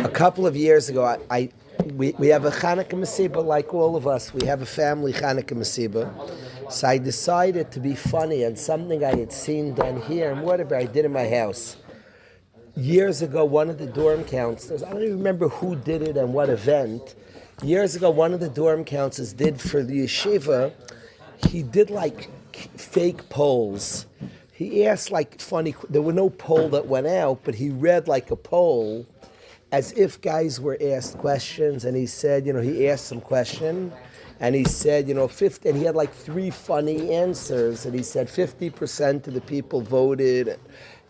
A couple of years ago, we have a Chanukah Masiba like all of us. We have a family Chanukah Masiba. So I decided to be funny on something I had seen done here and whatever I did in my house. Years ago, one of the dorm counselors, I don't even remember who did it and what event. Years ago, one of the dorm counselors did for the yeshiva, he did like fake polls. He asked like funny, there were no poll that went out, but he read like a poll as if guys were asked questions, and he said, he asked some question, and he said, 50, and he had like three funny answers, and he said 50% of the people voted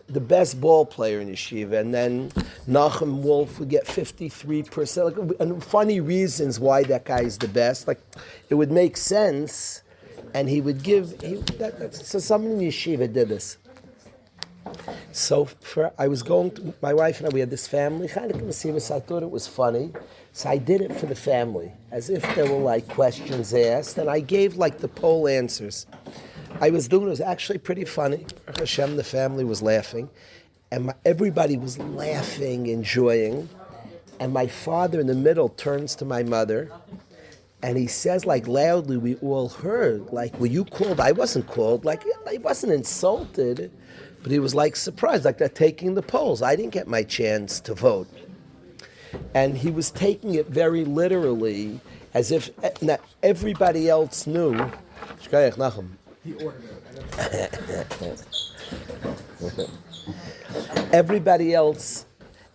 the best ball player in yeshiva, and then Nachum Wolf would get 53%, and funny reasons why that guy is the best. Like, it would make sense, and he would give, so someone in yeshiva did this. So I was going to, my wife and I, we had this family Chanukah Masiba, so I thought it was funny. So I did it for the family, as if there were like questions asked, and I gave like the poll answers. It was actually pretty funny. Baruch Hashem, the family was laughing, and everybody was laughing, enjoying. And my father in the middle turns to my mother, and he says like loudly, we all heard, like, were you called? I wasn't called. Like, I wasn't insulted. But he was like surprised, like they're taking the polls. I didn't get my chance to vote. And he was taking it very literally, as if everybody else knew. He ordered it. Everybody else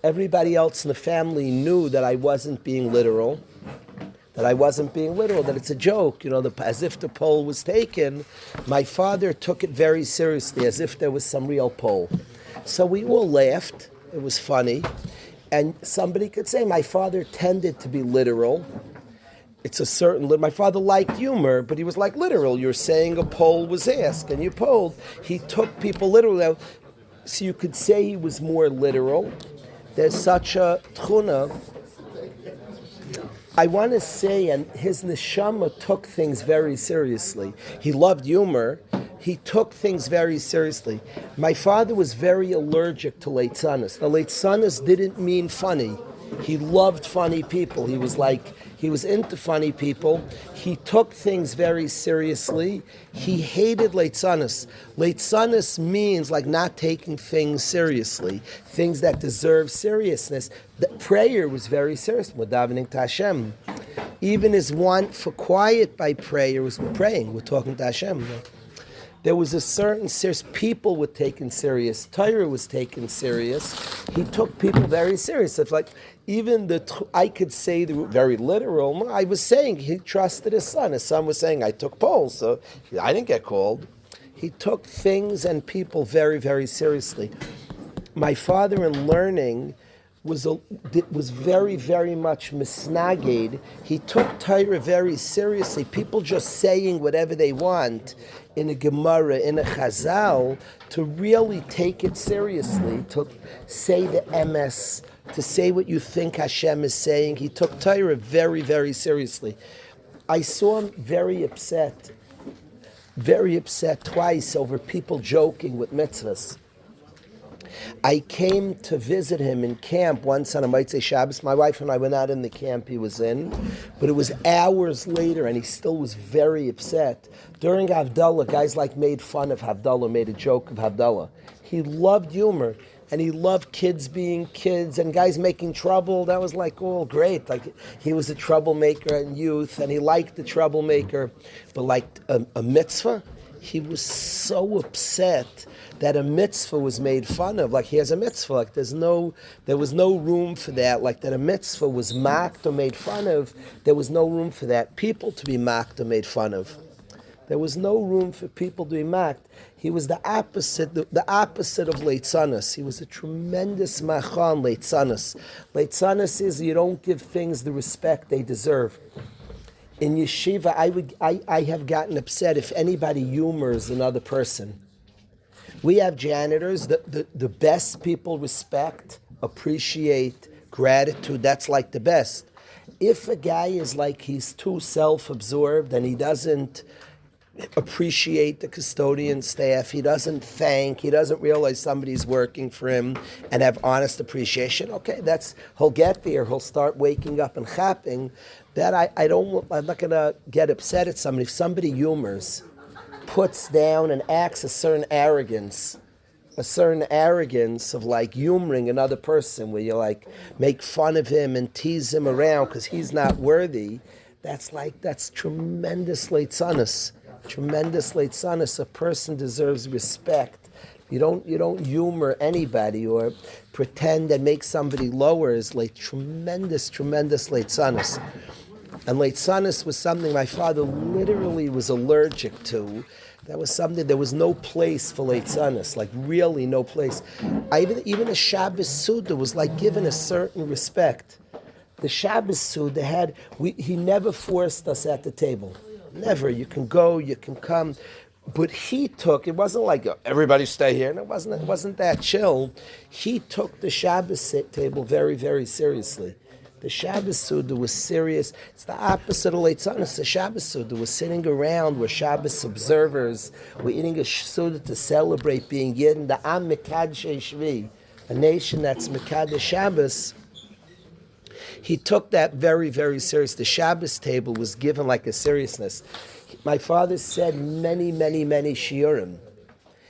in the family knew that I wasn't being literal. That it's a joke, as if the poll was taken. My father took it very seriously, as if there was some real poll. So we all laughed. It was funny. And somebody could say, my father tended to be literal. My father liked humor, but he was like literal. You're saying a poll was asked, and you polled. He took people literally. So you could say he was more literal. There's such a tchuna. I want to say, and his neshama took things very seriously. He loved humor. He took things very seriously. My father was very allergic to leitzanos. The leitzanos didn't mean funny. He loved funny people. He was into funny people. He took things very seriously. He hated leitzanos. Leitzanos means like not taking things seriously, things that deserve seriousness. The prayer was very serious. We're davening to Hashem. Even his want for quiet by prayer was praying. We're talking to Hashem. There was a certain serious, people were taken serious. Torah was taken serious. He took people very serious. It's like, I could say they were very literal. I was saying he trusted his son. His son was saying, I took polls, so I didn't get called. He took things and people very, very seriously. My father in learning was very, very much misnaged. He took Torah very seriously. People just saying whatever they want in a Gemara, in a Chazal, to really take it seriously, to say the emes, to say what you think Hashem is saying. He took Torah very, very seriously. I saw him very upset twice over people joking with mitzvahs. I came to visit him in camp once on a Motzei Shabbos. My wife and I were not in the camp he was in, but it was hours later, and he still was very upset. During Havdalah, guys made fun of Havdalah, made a joke of Havdalah. He loved humor, and he loved kids being kids, and guys making trouble. That was all great. He was a troublemaker in youth, and he liked the troublemaker. But a mitzvah, he was so upset that a mitzvah was made fun of. He has a mitzvah. There was no room for that. That a mitzvah was mocked or made fun of. There was no room for that. People to be mocked or made fun of. There was no room for people to be mocked. He was the opposite of leitzanos. He was a tremendous machan leitzanos. Leitzanos is you don't give things the respect they deserve. In yeshiva, I have gotten upset if anybody humors another person. We have janitors, the best people respect, appreciate, gratitude. That's the best. If a guy is he's too self-absorbed and he doesn't appreciate the custodian staff. He doesn't thank. He doesn't realize somebody's working for him and have honest appreciation. Okay, he'll get there. He'll start waking up and chapping. That I'm not gonna get upset at somebody if somebody humors, puts down and acts a certain arrogance of like humoring another person, where you like make fun of him and tease him around because he's not worthy. That's tremendous leitzanis. Tremendous leitzanis. A person deserves respect. You don't humor anybody or pretend and make somebody lower. Is like tremendous leitzanis. And leitzanis was something my father literally was allergic to. That was something, there was no place for leitzanis, like really no place. Even a Shabbos Suda was like given a certain respect. The Shabbos Suda he never forced us at the table. Never. You can go, you can come. But it wasn't like everybody stay here, and it wasn't that chill. He took the Shabbos table very, very seriously. The Shabbos Suda was serious. It's the opposite of leitzanis. The Shabbos Suda was sitting around where Shabbos observers were eating a Suda to celebrate being Yidden, the Am Mekadesh Shvi, a nation that's Mekadesh Shabbos. He took that very, very serious. The Shabbos table was given like a seriousness. My father said many, many, many shiurim.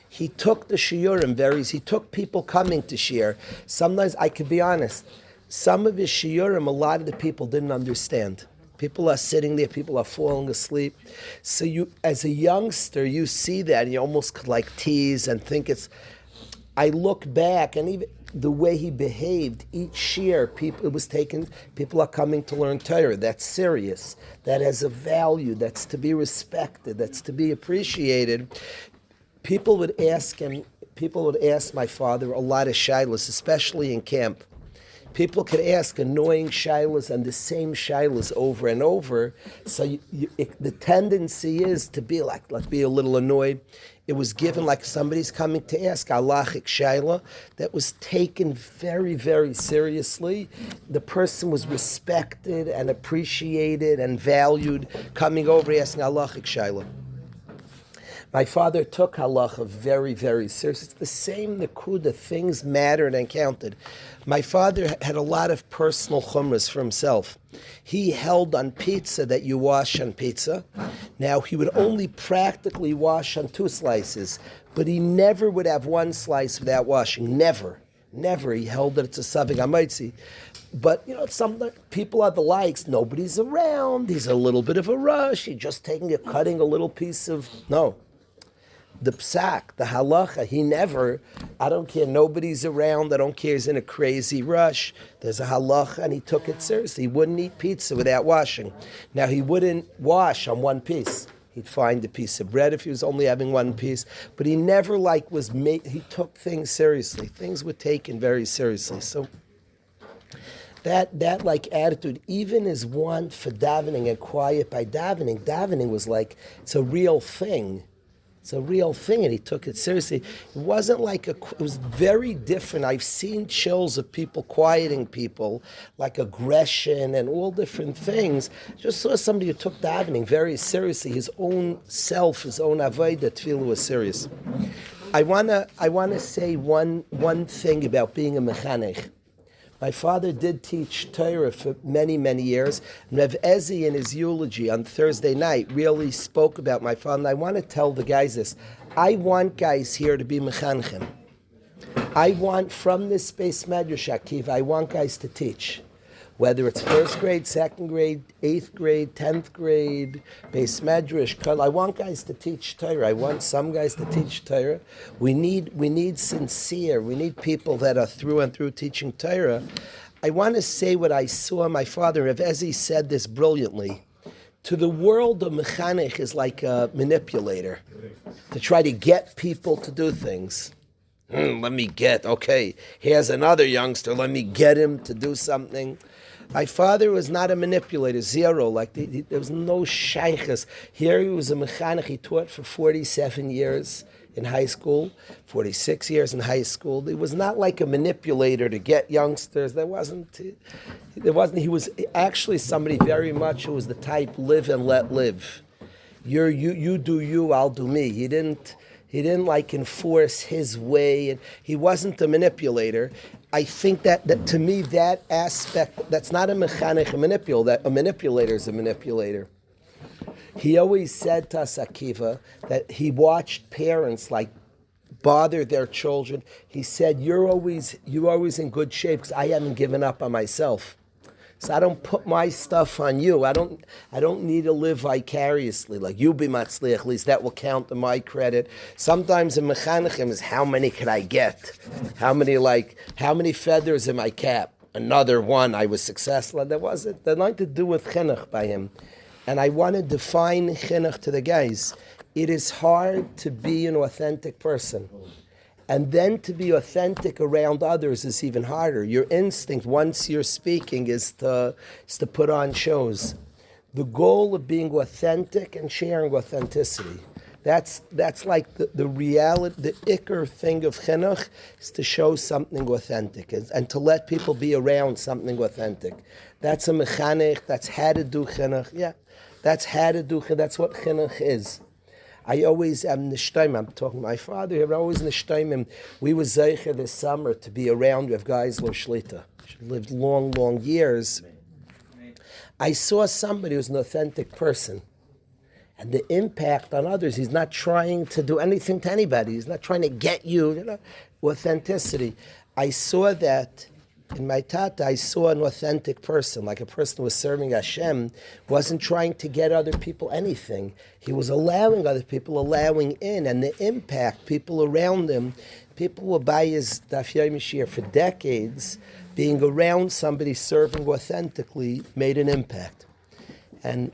He took the shiurim he took people coming to shiur. Sometimes, I could be honest, some of his shiurim, a lot of the people didn't understand. People are sitting there, people are falling asleep. So you, as a youngster, you see that, and you almost could like tease and think I look back, and even the way he behaved, each year, people are coming to learn Torah. That's serious. That has a value. That's to be respected. That's to be appreciated. People would ask my father a lot of shilas, especially in camp. People could ask annoying shilas and the same shilas over and over. So the tendency is to be be a little annoyed. It was given like somebody's coming to ask halachic shaila that was taken very, very seriously. The person was respected and appreciated and valued, coming over asking halachic shaila. My father took halacha very, very serious. It's the same nekuda. Things mattered and counted. My father had a lot of personal chumras for himself. He held on pizza that you wash on pizza. Now, he would only practically wash on 2 slices, but he never would have 1 slice without washing. Never. Never. He held it to Savig Amaitzi. But, some people are the likes. Nobody's around. He's a little bit of a rush. He's just cutting a little piece of... No. The psak, the halacha, he never, I don't care, nobody's around, I don't care, he's in a crazy rush, there's a halacha, and he took it seriously. He wouldn't eat pizza without washing. Now, he wouldn't wash on 1 piece. He'd find a piece of bread if he was only having 1 piece, but he never he took things seriously. Things were taken very seriously. So that attitude, even his want for davening and quiet by davening was it's a real thing. It's a real thing, and he took it seriously. It wasn't it was very different. I've seen chills of people quieting people, like aggression and all different things. Just saw somebody who took davening very seriously. His own self, his own avodah, tefillah was serious. I wanna say one thing about being a mechanech. My father did teach Torah for many, many years. And Rev Ezi, in his eulogy on Thursday night, really spoke about my father. And I want to tell the guys this. I want guys here to be mechanchim. I want, from this Beis Medrash Akiva, I want guys to teach. Whether it's 1st grade, 2nd grade, 8th grade, 10th grade, Beis Medrash, I want guys to teach Torah. I want some guys to teach Torah. We need sincere. We need people that are through and through teaching Torah. I want to say what I saw my father, Rav Ezi, said this brilliantly. To the world, a mechanech is like a manipulator to try to get people to do things. Here's another youngster, let me get him to do something. My father was not a manipulator, zero. There was no shaykhs. Here he was a mechanech. He taught for 47 years in high school, 46 years in high school. He was not like a manipulator to get youngsters. He was actually somebody very much who was the type live and let live. You do you, I'll do me. He didn't like enforce his way, and he wasn't a manipulator. I think that to me that aspect, that's not a mechanech, a manipulator is a manipulator. He always said to us, Akiva, that he watched parents like bother their children. He said, you're always in good shape because I haven't given up on myself. So I don't put my stuff on you. I don't need to live vicariously. Like you be matzliach, at least that will count to my credit. Sometimes in mechanechim is how many can I get? How many feathers in my cap? Another one, I was successful. And that wasn't. That nothing to do with chinuch by him. And I want to define chinuch to the guys. It is hard to be an authentic person. And then to be authentic around others is even harder. Your instinct, once you're speaking, is to put on shows. The goal of being authentic and sharing authenticity. That's like the reality, the ikr thing of chinuch is to show something authentic and to let people be around something authentic. That's a mechanech, that's how to do chinuch. Yeah, that's how to do chinuch, that's what chinuch is. I always am nishtaim. I'm talking to my father. I'm always nishtaim. We were zeicher this summer to be around with guys lo shlita. She lived long, long years. I saw somebody who's an authentic person, and the impact on others. He's not trying to do anything to anybody. He's not trying to get you. Authenticity. I saw that. In my tata, I saw an authentic person, like a person who was serving Hashem, wasn't trying to get other people anything. He was allowing other people, allowing in, and the impact, people around him, people were by his Daf Yomi Shir for decades, being around somebody serving authentically made an impact. And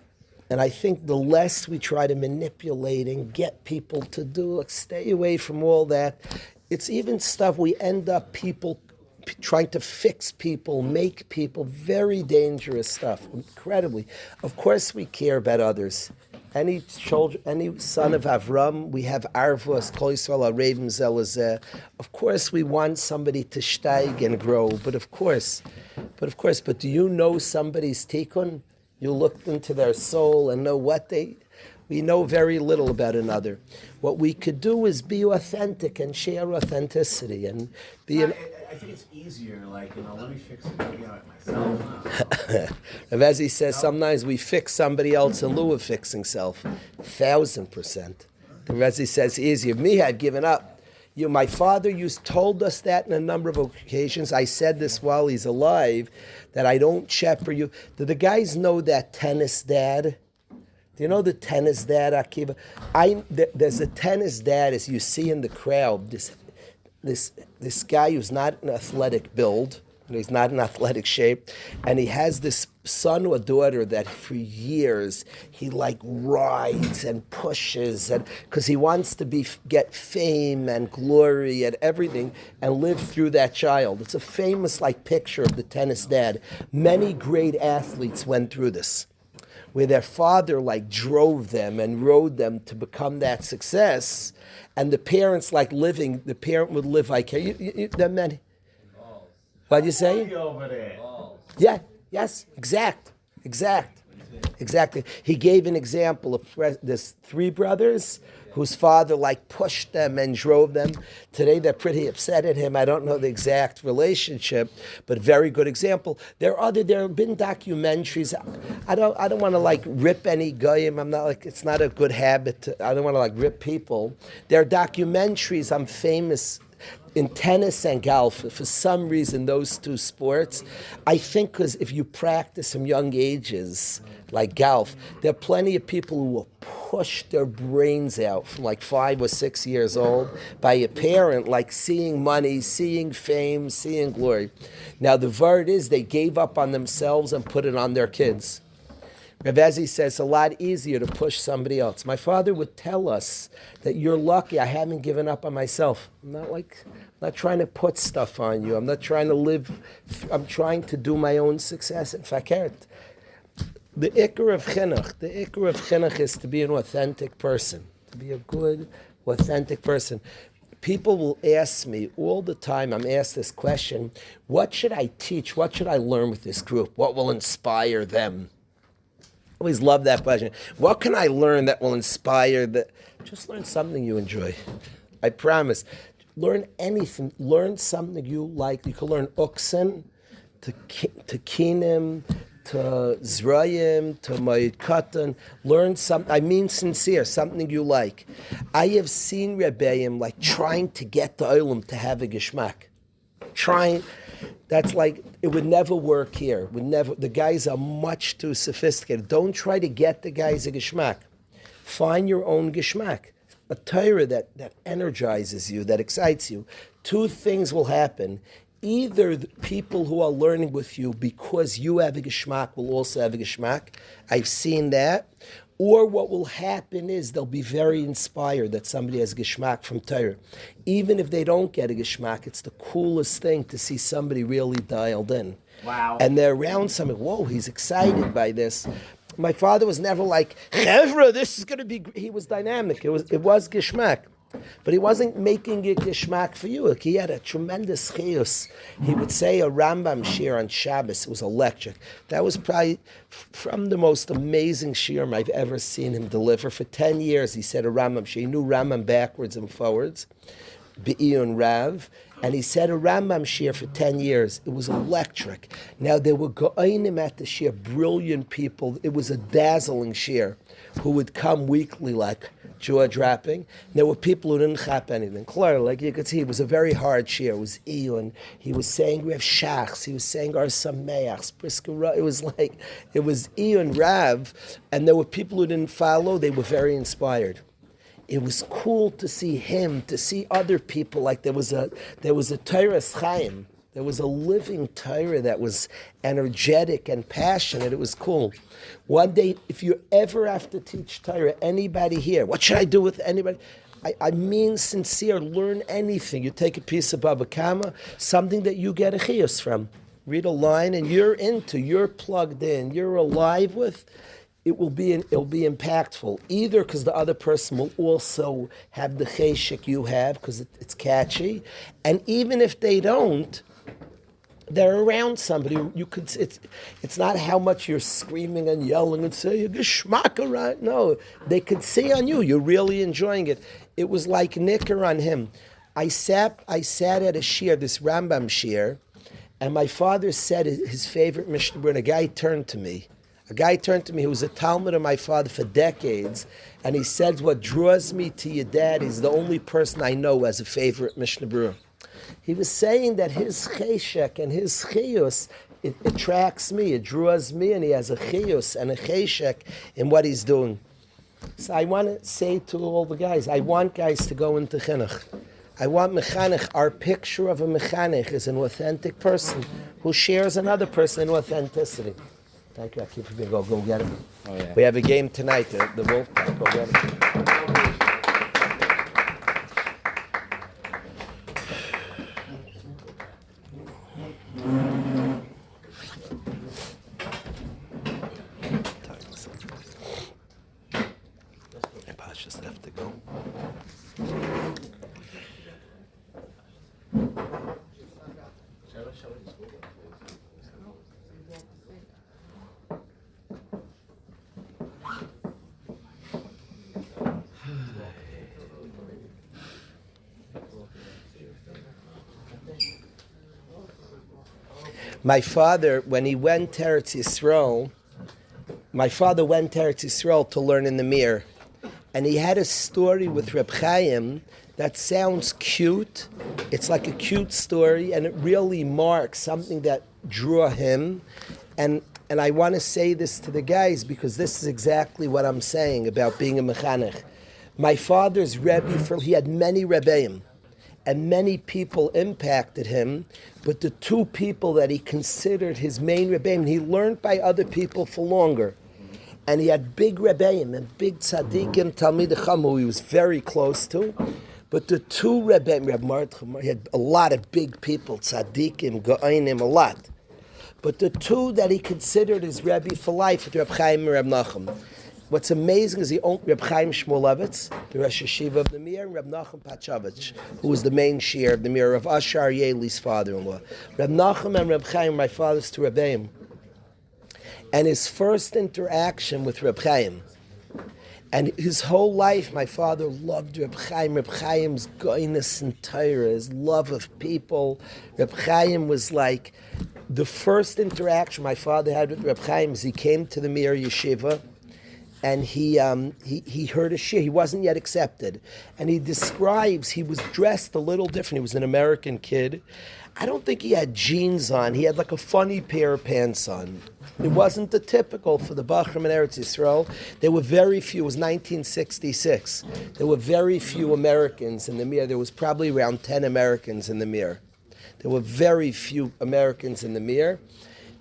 I think the less we try to manipulate and get people to do, stay away from all that. It's even stuff we end up people trying to fix people, make people, very dangerous stuff, incredibly. Of course we care about others. Any son of Avram, we have Arvos, Kol Yisrael, Arevim Zelazeh. Of course we want somebody to steig and grow, but do you know somebody's tikkun? You looked into their soul and know we know very little about another. What we could do is be authentic and share authenticity and be I think it's easier, let me fix it myself. As he says, sometimes we fix somebody else in lieu of fixing self. 1,000%. The Rezi says, easier. Me, I've given up. My father told us that in a number of occasions. I said this while he's alive, that I don't shepherd you. Do the guys know that tennis dad? Do you know the tennis dad, Akiva? There's a tennis dad, as you see in the crowd, this guy who's not an athletic build, he's not in athletic shape, and he has this son or daughter that for years he rides and pushes, and because he wants to get fame and glory and everything and live through that child. It's a famous picture of the tennis dad. Many great athletes went through this, where their father drove them and rode them to become that success, and the parents the parent would live vicariously. What'd you say? Over there. Yeah, yes, exactly. He gave an example of this 3 brothers whose father pushed them and drove them. Today they're pretty upset at him. I don't know the exact relationship, but very good example. There have been documentaries. I don't want to rip any goyim. I'm not it's not a good habit. I don't want to rip people. There are documentaries. I'm famous in tennis and golf. For some reason, those 2 sports, I think because if you practice from young ages, like golf, there are plenty of people who will push their brains out from 5 or 6 years old by a parent, seeing money, seeing fame, seeing glory. Now the word is they gave up on themselves and put it on their kids. Rav Ezi says it's a lot easier to push somebody else. My father would tell us that you're lucky I haven't given up on myself. I'm not trying to put stuff on you. I'm not trying to live. I'm trying to do my own success. In fact, the ikr of chinuch is to be an authentic person, to be a good, authentic person. People will ask me all the time, I'm asked this question, what should I teach? What should I learn with this group? What will inspire them? Always love that question. What can I learn that will inspire that? Just learn something you enjoy. I promise. Learn anything. Learn something you like. You can learn uksen, to kinim, to zrayim, to mayit katan. Learn something. I mean sincere, something you like. I have seen Rebbeim like trying to get the olam to have a geschmack. Trying. That's like, it would never work here. Would never. The guys are much too sophisticated. Don't try to get the guys a geschmack. Find your own geschmack. A Torah that energizes you, that excites you. Two things will happen. Either the people who are learning with you because you have a geschmack will also have a geschmack. I've seen that. Or what will happen is they'll be very inspired that somebody has geschmack from Torah. Even if they don't get a geschmack, it's the coolest thing to see somebody really dialed in. Wow. And they're around something, whoa, he's excited by this. My father was never like, Chevra, this is going to be... He was dynamic. It was geschmack. But he wasn't making it geschmack for you. Like, he had a tremendous chiyus. He would say a Rambam shir on Shabbos. It was electric. That was probably from the most amazing shirim I've ever seen him deliver. For 10 years, he said a Rambam shir. He knew Rambam backwards and forwards. Be'iyun Rav. And he said a Rambam shir for 10 years. It was electric. Now, there were go'ainim at the shir, brilliant people. It was a dazzling shir who would come weekly like jaw dropping. There were people who didn't chap anything. Clearly, like you could see, it was a very hard shir. It was Iyun. He was saying Rav Shachs. He was saying Ar Sameachs, Briskara. It was like, it was Iyun Rav. And there were people who didn't follow. They were very inspired. It was cool to see him, to see other people. Like there was a Torah Chaim. There was a living Torah that was energetic and passionate. It was cool. One day, if you ever have to teach Torah, anybody here, what should I do with anybody? I mean sincere, learn anything. You take a piece of Baba Kama, something that you get a chiyus from. Read a line and you're plugged in, you're alive with. It'll be impactful, either because the other person will also have the cheshek you have because it's catchy, and even if they don't, they're around somebody. You could. It's not how much you're screaming and yelling and saying geschmack, right? No, they could see on you you're really enjoying it. It was like nicker on him. I sat at a shir, this Rambam shir, and my father said his favorite Mishnah, and a guy turned to me. A guy turned to me who was a Talmud of my father for decades, and he said, what draws me to your dad is the only person I know who has a favorite Mishnah Berurah. He was saying that his cheshek and his chiyus, it attracts me, it draws me, and he has a chiyus and a cheshek in what he's doing. So I want to say to all the guys, I want guys to go into chinuch. I want mechanech. Our picture of a mechanech is an authentic person who shares another person in authenticity. Thank you. I keep forgetting. Go get it. Oh, yeah. We have a game tonight. The Wolf. Go get it. I just have to go. My father, when he went to Eretz Yisrael, to learn in the Mir. And he had a story with Reb Chaim that sounds cute. It's like a cute story, and it really marks something that drew him. And I want to say this to the guys because this is exactly what I'm saying about being a mechanech. My father's Rebbe, he had many Rebbeim, and many people impacted him, but the two people that he considered his main Rebbeim, he learned by other people for longer. And he had big Rebbeim and big tzaddikim, Talmidei Chacham, who he was very close to. But the two Rebbeim, Reb Mordechai, he had a lot of big people, tzaddikim, go'ainim, a lot. But the two that he considered his Rebbe for life were Reb Chaim and Reb Nachum. What's amazing is he owned Reb Chaim Shmulevitz, the Rosh Hashiva of the Mir, and Reb Nachum Pachavich, who was the main shiur of the Mir, of Ashar Yeli's father-in-law. Reb Nachum and Reb Chaim, my father's two Rebbeim. and his first interaction with Reb Chaim. And his whole life, my father loved Reb Chaim. Reb Chaim's goyness and Torah, his love of people. Reb Chaim was like the first interaction my father had with Reb Chaim is he came to the Mir Yeshiva, and he heard a shir. He wasn't yet accepted, and he describes he was dressed a little different. He was an American kid. I don't think he had jeans on. He had like a funny pair of pants on. It wasn't the typical for the Bachrim in Eretz Yisrael. There were very few. It was 1966. There were very few Americans in the Mir. There was probably around 10 Americans in the Mir. There were very few Americans in the Mir.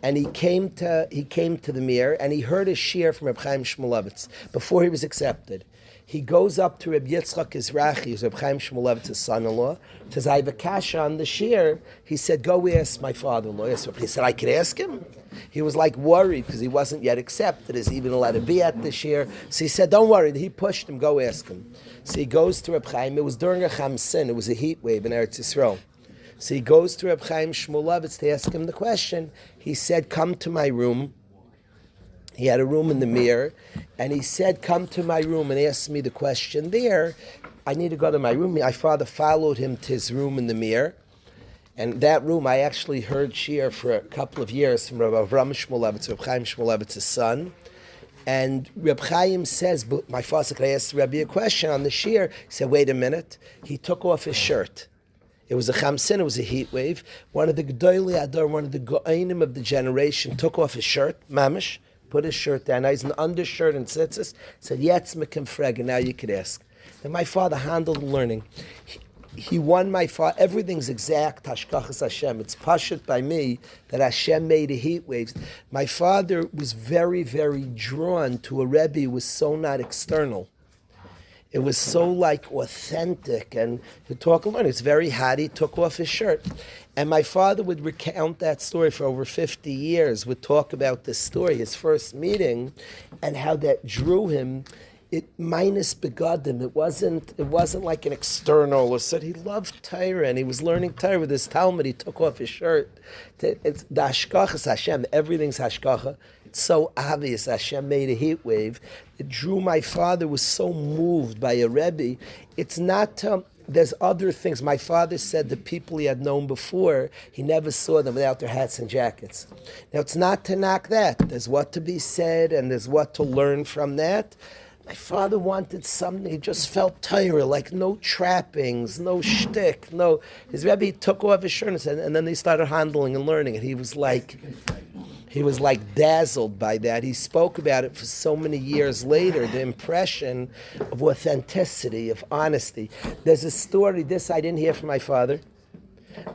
And he came to the Mir, and he heard a shir from Reb Chaim Shmulevitz before he was accepted. He goes up to Reb Yitzchak Izrachi, who's Reb Chaim Shmulevitz's son-in-law, says, I have a kasha on the shir. He said, go ask my father-in-law. He said, I could ask him? He was like worried because he wasn't yet accepted. Is he even allowed to be at the shir? So he said, don't worry. He pushed him, go ask him. So he goes to Reb Chaim. It was during a Chamsin. It was a heat wave in Eretz Yisrael. So he goes to Reb Chaim Shmulevitz to ask him the question. He said, come to my room. He had a room in the Mir, and he said, come to my room and ask me the question there. I need to go to my room. My father followed him to his room in the Mir, and that room I actually heard shir for a couple of years from Rabbi Avram Shmulevitz, Reb Chaim Shmulevitz's son. And Reb Chaim says, but my father said, can I ask Rabbi a question on the shir? He said, wait a minute. He took off his shirt. It was a chamsin, it was a heat wave. One of the Gedolei Ador, one of the Go'ainim of the generation, took off his shirt, mamish, put his shirt down. Now he's in the undershirt and tzitzis. Said, Yetz mekim freg, and now you could ask. And my father handled learning. He won my father. Everything's exact, Hashkachas Hashem. It's pashut by me that Hashem made a heat wave. My father was very, very drawn to a Rebbe who was so not external. It was so like authentic, and he'd talk alone. It's very hot. He took off his shirt. And my father would recount that story for over 50 years, would talk about this story, his first meeting, and how that drew him. It minus begadim. It wasn't like an external. Or said he loved Torah, and he was learning Torah with his Talmud. He took off his shirt. It's the Hashkachas Hashem. Everything's Hashkacha. It's so obvious Hashem made a heat wave. It drew my father, was so moved by a Rebbe. It's not, there's other things. My father said the people he had known before, he never saw them without their hats and jackets. Now it's not to knock that. There's what to be said and there's what to learn from that. My father wanted something, he just felt Torah, like no trappings, no shtick, no. His Rebbe took off his shirt and said, and then they started handling and learning it. He was like dazzled by that. He spoke about it for so many years later, the impression of authenticity, of honesty. There's a story, this I didn't hear from my father.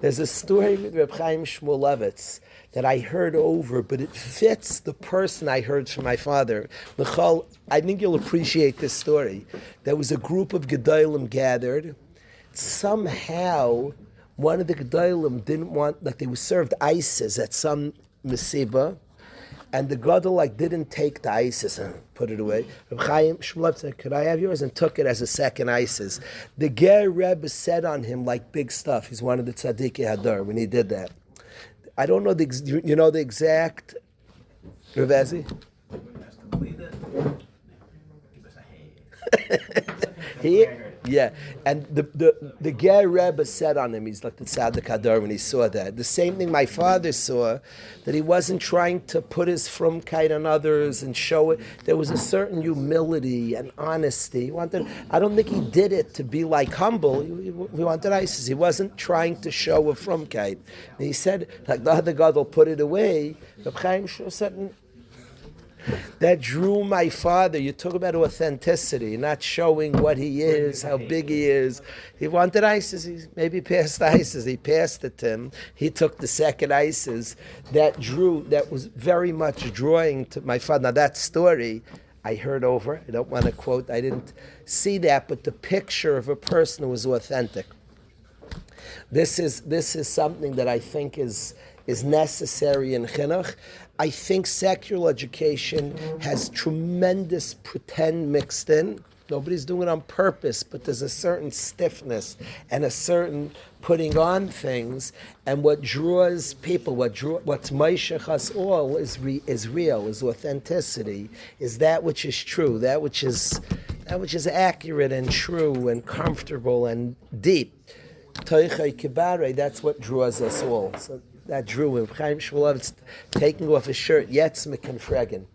There's a story with Reb Chaim Shmulevitz that I heard over, but it fits the person I heard from my father. Michal, I think you'll appreciate this story. There was a group of Gedolim gathered. Somehow, one of the Gedolim didn't want, like they were served ices at some Mesiba, and the Gadol didn't take the ices and put it away. Reb Chaim Shmulevitz said, could I have yours? And took it as a second ices. The Ger Rebbe said on him like big stuff. He's one of the Tzadikei Hadar when he did that. I don't know the exact, Rav Ezi? Yeah, and the Ger Rebbe said on him, he's like the Tzaddik Hadar when he saw that. The same thing my father saw, that he wasn't trying to put his frumkeit on others and show it. There was a certain humility and honesty. I don't think he did it to be like humble. He wanted ISIS. He wasn't trying to show a frumkeit. And he said, like the other God will put it away. Reb Chaim said, that drew my father. You talk about authenticity, not showing what he is, how big he is. He wanted ISIS. He maybe passed ISIS. He passed it to him. He took the second ISIS. That was very much drawing to my father. Now that story I heard over. I don't want to quote. I didn't see that, but the picture of a person who was authentic. This is something that I think is necessary in chinuch. I think secular education has tremendous pretend mixed in. Nobody's doing it on purpose, but there's a certain stiffness and a certain putting on things. And what draws people, what's Meishach us all is real, is authenticity, is that which is true, that which is accurate and true and comfortable and deep. Toichai kibare, that's what draws us all. So that drew him. Chaim Shmuelevitz taking off his shirt, Yetzmek and Fregen.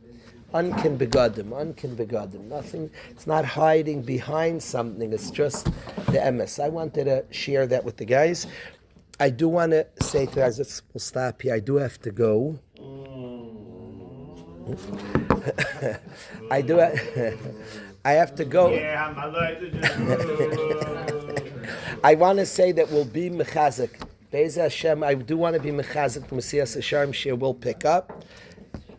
Unkin begadim. Nothing, it's not hiding behind something, it's just the emes. I wanted to share that with the guys. I do want to say to you guys, we'll stop here. I do have to go. I have to go. I want to say that we'll be mechazik. Be'ez Hashem, I do want to be mechazik. The Mesias Hashem Shir will pick up.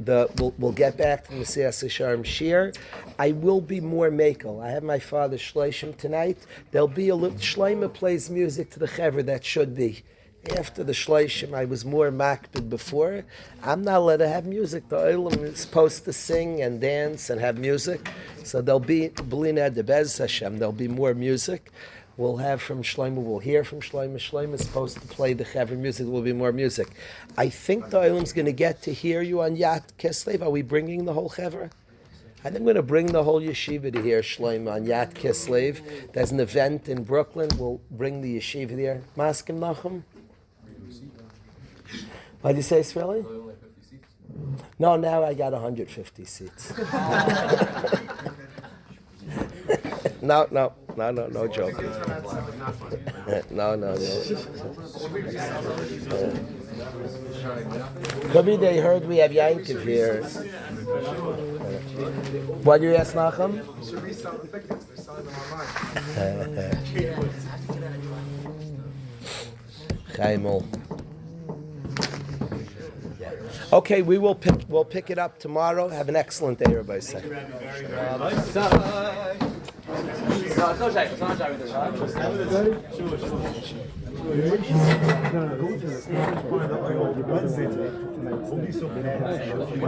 We'll get back to the Mesias Hashem Shir. I will be more makel. I have my father Sheloshim tonight. There'll be a little Shloima plays music to the Chaver that should be. After the Sheloshim, I was more makbid before. I'm not allowed to have music. The Olam is supposed to sing and dance and have music. So there'll be, Belina de Be'ez Hashem, there'll be more music. We'll have from Shlomo, we'll hear from Shlomo. Shlomo is supposed to play the Chaver music, there will be more music. I think the Olam's going to get to hear you on Yat Kislev. Are we bringing the whole Chaver? I think I'm going to bring the whole yeshiva to hear Shlomo on Yat Kislev. There's an event in Brooklyn. We'll bring the yeshiva there. Maskim Nachum? What did you say, Israeli? No, now I got 150 seats. No joke. No. Could be they heard we have Yankiv here. What do you ask, Nachum? Chaimel. Okay, we'll pick it up tomorrow. Have an excellent day, everybody. Say.